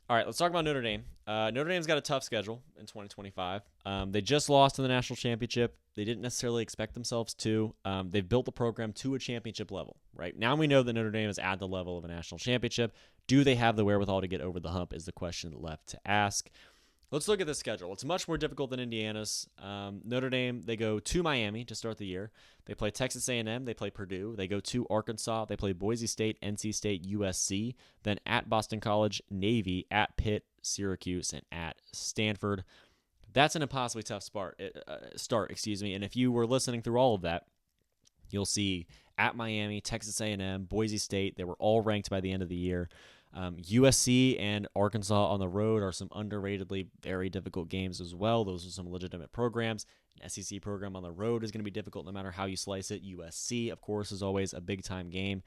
All right, let's talk about Notre Dame. Notre Dame's got a tough schedule in 2025. They just lost in the national championship. They didn't necessarily expect themselves to. They've built the program to a championship level. Right now, we know that Notre Dame is at the level of a national championship. Do they have the wherewithal to get over the hump? Is the question left to ask. Let's look at the schedule. It's much more difficult than Indiana's. Notre Dame, they go to Miami to start the year. They play Texas A&M. They play Purdue. They go to Arkansas. They play Boise State, NC State, USC. Then at Boston College, Navy, at Pitt, Syracuse, and at Stanford. That's an impossibly tough start. And if you were listening through all of that, you'll see at Miami, Texas A&M, Boise State. They were all ranked by the end of the year. USC and Arkansas on the road are some underratedly very difficult games as well. Those are some legitimate programs. An SEC program on the road is going to be difficult no matter how you slice it. USC, of course, is always a big-time game.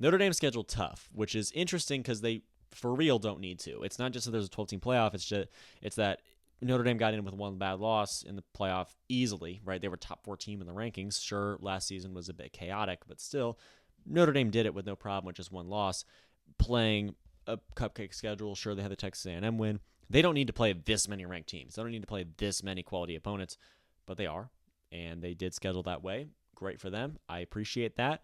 Notre Dame's scheduled tough, which is interesting because they, for real, don't need to. It's not just that there's a 12-team playoff. It's that Notre Dame got in with one bad loss in the playoff easily, right? They were top 4 team in the rankings. Sure, last season was a bit chaotic, but still, Notre Dame did it with no problem with just one loss. Playing a cupcake schedule. Sure, they had the Texas A&M win. They don't need to play this many ranked teams. They don't need to play this many quality opponents, but they are, and they did schedule that way. Great for them. I appreciate that.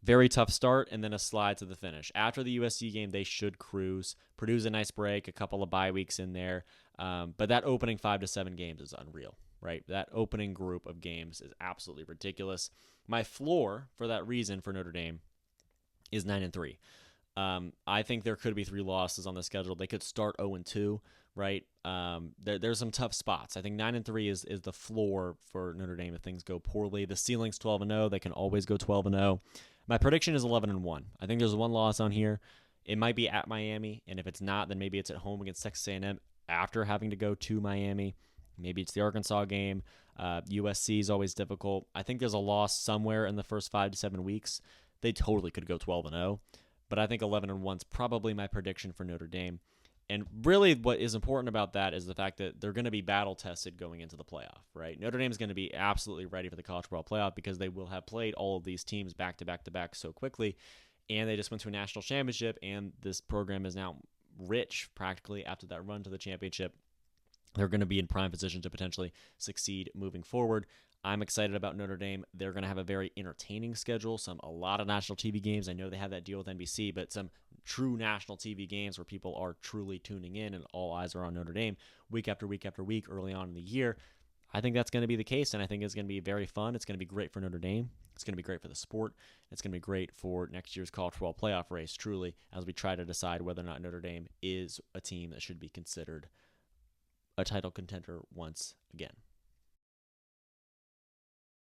Very tough start, and then a slide to the finish. After the USC game, they should cruise. Purdue's a nice break, a couple of bye weeks in there, but that opening 5 to 7 games is unreal, right? That opening group of games is absolutely ridiculous. My floor for that reason for Notre Dame is 9-3. I think there could be 3 losses on the schedule. They could start 0-2, right? There's some tough spots. I think 9-3 is the floor for Notre Dame if things go poorly. The ceiling's 12-0. They can always go 12-0. My prediction is 11-1. I think there's one loss on here. It might be at Miami, and if it's not, then maybe it's at home against Texas A&M after having to go to Miami. Maybe it's the Arkansas game. USC is always difficult. I think there's a loss somewhere in the first 5 to 7 weeks. They totally could go 12-0. But I think 11-1 is probably my prediction for Notre Dame. And really what is important about that is the fact that they're going to be battle-tested going into the playoff, right? Notre Dame is going to be absolutely ready for the college football playoff because they will have played all of these teams back-to-back-to-back so quickly, and they just went to a national championship, and this program is now rich practically after that run to the championship. They're going to be in prime position to potentially succeed moving forward. I'm excited about Notre Dame. They're going to have a very entertaining schedule, a lot of national TV games. I know they have that deal with NBC, but some true national TV games where people are truly tuning in and all eyes are on Notre Dame week after week after week early on in the year. I think that's going to be the case, and I think it's going to be very fun. It's going to be great for Notre Dame. It's going to be great for the sport. It's going to be great for next year's college football playoff race, truly, as we try to decide whether or not Notre Dame is a team that should be considered a title contender once again.